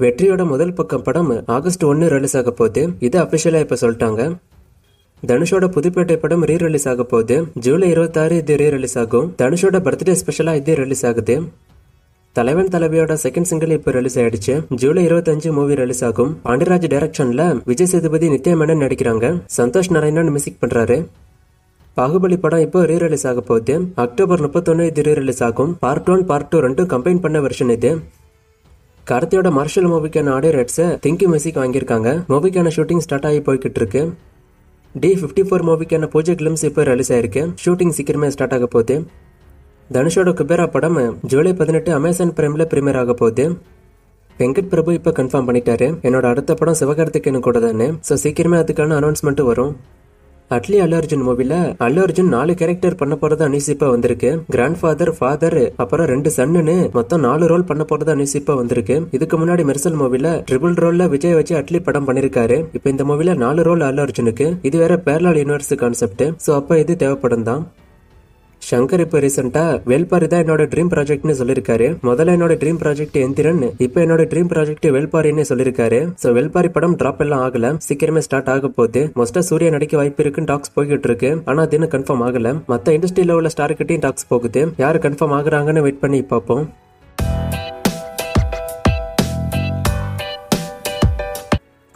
வெற்றியோட முதல் பக்கம் படம் ஆகஸ்ட் 1 ரிலீஸ் ஆக போகுது. இது அபிஷியலா இப்ப சொல்லிட்டாங்க. தனுஷோட புதுப்பேட்டை படம் ரீ ரிலீஸ் ஆக போகுது. ஜூலை 26 இது ரீ ரிலீஸ் ஆகும். தனுஷோட பர்த்டே ஸ்பெஷலா இது ரிலீஸ் ஆகுது. தலைவன் தலைவியோட செகண்ட் சிங்கிள் இப்ப ரிலீஸ் ஆயிடுச்சு. ஜூலை 25 மூவி ரிலீஸ் ஆகும். பாண்டியராஜ் டைரக்ஷன்ல விஜய் சேதுபதி, நித்யா மேனன் நடிக்கிறாங்க. சந்தோஷ் நாராயணன் மியூசிக் பண்றாரு. பாகுபலி படம் இப்போ ரீ ரிலீஸ் ஆக போகுது. அக்டோபர் 31 இது ரீ ரிலீஸ் ஆகும். பார்ட் 1 பார்ட் 2 ரெண்டும் கம்பைன் பண்ண வெர்ஷன் இது. கார்த்தியோட மார்ஷல் மூவிக்கான ஆடியோ ரைட்ஸ் திங்கி மியூசிக் வாங்கியிருக்காங்க. மூவிக்கான ஷூட்டிங் ஸ்டார்ட் ஆகி போய்கிட்டு இருக்கு. D54 மூவிக்கான பூஜை கிளிம்ஸ் இப்போ ரிலீஸ் ஆயிருக்கு. ஷூட்டிங் சீக்கிரமே ஸ்டார்ட் ஆக போகுது. தனுஷோட குபேரா படம் ஜூலை 18 அமேசான் பிரைம்ல பிரீமியர் ஆக போகுது. வெங்கட் பிரபு இப்ப கன்ஃபார்ம் பண்ணிட்டாரு, என்னோட அடுத்த படம் சிவகார்த்திகேயன் கூட தானே. ஸோ சீக்கிரமே அதுக்கான அனௌன்ஸ்மெண்ட் வரும். அட்லி அல்லு அர்ஜுன் மூவில அல்லு அர்ஜுன் 4 கேரக்டர் பண்ண போறதா நியூஸ் இப்ப வந்திருக்கு. கிராண்ட் ஃபாதர், ஃபாதர், அப்புறம் 2 சன்னு மொத்தம் 4 ரோல் பண்ண போறதா நியூஸ் இப்ப வந்திருக்கு. இதுக்கு முன்னாடி மெர்சல் மூவில ட்ரிபிள் ரோல்ல விஜய் வச்சு அட்லி படம் பண்ணிருக்காரு. இப்ப இந்த மூவில 4 ரோல் அல்லு அர்ஜுனுக்கு. இது வேற பேரலல் யூனிவர்ஸ் கான்செப்ட். சோ அப்ப இது தேவைப்படும் தான். சங்கர் இப்ப ரீசெண்டா வேல்பாரி தான் என்னோட ட்ரீம் ப்ராஜெக்ட்னு சொல்லிருக்காரு. முதல்ல என்னோட ட்ரீம் ப்ராஜெக்ட் எந்திரன், இப்ப என்னோட ட்ரீம் ப்ராஜெக்ட் வேல்பாரின்னு சொல்லிருக்காரு. சோ வேல்பாரி படம் டிராப் எல்லாம் ஆகல, சீக்கிரமே ஸ்டார்ட் ஆக போகுது. மோஸ்டா சூர்யா நடிக்க வாய்ப்பு இருக்குன்னு டாக்ஸ் போய்கிட்டு இருக்கு. ஆனா அது இன்னும் கன்ஃபார்ம் ஆகல. மத்த இண்டஸ்ட்ரியில உள்ள ஸ்டார் கிட்டையும் டாக்ஸ் போகுது. யாரு கன்ஃபார்ம் ஆகுறாங்கன்னு வெயிட் பண்ணி பார்ப்போம்.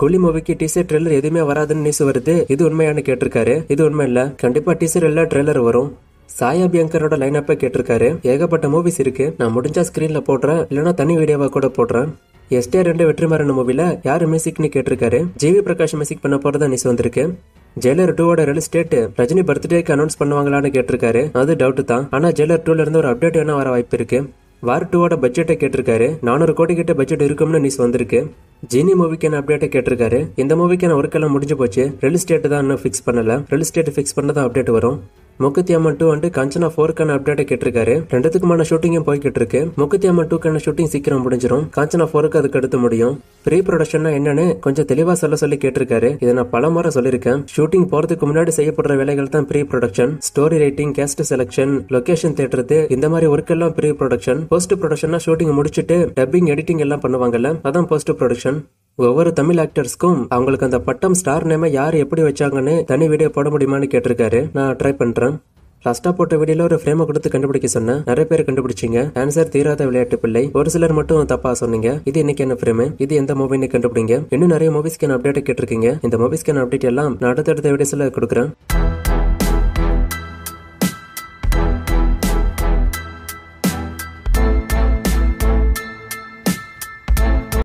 கூலி மூவிக்கு டீசர் ட்ரெய்லர் எதுவுமே வராதுன்னு நியூஸ் வருது. இது உண்மையானு கேட்டிருக்காரு. இது உண்மை இல்ல, கண்டிப்பா டீசர் இல்ல ட்ரெய்லர் வரும். சாயா பியங்கரோட லைன் அப்ப கேட்டிருக்காரு. ஏகப்பட்ட மூவிஸ் இருக்கு, நான் முடிஞ்சா ஸ்கிரீன்ல போடுறேன், இல்லைன்னா தனி வீடியோவா கூட போடுறேன். STR 2 வெற்றிமாறன் மூவில யாரு மியூசிக்னு கேட்டிருக்காரு. ஜிவி பிரகாஷ் மியூசிக் பண்ண போறதா நியூஸ் வந்திருக்கு. ஜெயிலர் 2 ரிலீஸ் டேட் ரஜினி பர்த்டேக்கு அனௌன்ஸ் பண்ணுவாங்களான்னு கேட்டிருக்காரு. அது டவுட் தான். ஆனா ஜெயிலர் 2ல இருந்து ஒரு அப்டேட் வேணா வர வாய்ப்பு இருக்கு. வார் 2 பட்ஜெட்டை கேட்டிருக்காரு. 400 கோடி கிட்ட பட்ஜெட் இருக்கும்னு நியூஸ் வந்திருக்கு. ஜீனி மூவிக்கான அப்டேட்டை கேட்டிருக்காரு. இந்த மூவிக்கான ஒர்க் எல்லாம் முடிஞ்சு போச்சு. ரிலீஸ் டேட் தான் இன்னும் ஃபிக்ஸ் பண்ணல. ரிலீஸ் டேட் ஃபிக்ஸ் பண்ணதான் அப்டேட் வரும். மூக்குத்தி அம்மன் 2 அண்ட் காஞ்சனா 4க்கான அப்டேட்டை கேட்டிருக்காரு. ரெண்டுத்துக்குமான ஷூட்டிங்கும் போய்கிட்டு இருக்கு. மூக்குத்தி அம்மன் 2க்கான ஷூட்டிங் சீக்கிரம் முடிஞ்சிடும். காஞ்சனா 4க்கு அதுக்கு அடுத்து முடியும். ப்ரீ ப்ரொடக்ஷன் என்னன்னு கொஞ்சம் தெளிவா சொல்லி கேட்டிருக்காரு. இதை நான் பல முறை சொல்லியிருக்கேன். ஷூட்டிங் போறதுக்கு முன்னாடி செய்யப்படுற வேலைகள் தான் pre production. Story writing, cast selection, location தேடுறது, இந்த மாதிரி ஒர்க் எல்லாம் ப்ரீ ப்ரொடக்ஷன். போஸ்ட் ப்ரொடக்ஷன்னா ஷூட்டிங் முடிச்சுட்டு டப்பிங், எடிட்டிங் எல்லாம் பண்ணுவாங்கல்ல, அதான் போஸ்ட் ப்ரொடக்ஷன். ஒவ்வொரு தமிழ் ஆக்டர்ஸ்க்கும் அவங்களுக்கு அந்த பட்டம், ஸ்டார் நேம யாரு எப்படி வச்சாங்கன்னு தனி வீடியோ போட முடியுமான்னு கேட்டிருக்காரு. நான் ட்ரை பண்றேன். லாஸ்டா போட்ட வீடியோல ஒரு ஃப்ரேமை கொடுத்து கண்டுபிடிக்க சொன்னேன். நிறைய பேர் கண்டுபிடிச்சிங்க. ஆன்சர் தீராத விளையாட்டு பிள்ளை. ஒரு சிலர் மட்டும் தப்பா சொன்னீங்க. இது இன்னைக்கு என்ன ஃப்ரேம், இது எந்த மூவின்னு கண்டுபிடிங்க. இன்னும் நிறைய மூவிஸ்க்கான அப்டேட் கேட்டிருக்கீங்க. இந்த மூவிஸ்க்கான அப்டேட் எல்லாம் நான் அடுத்தடுத்த வீடியோஸ்ல கொடுக்குறேன்.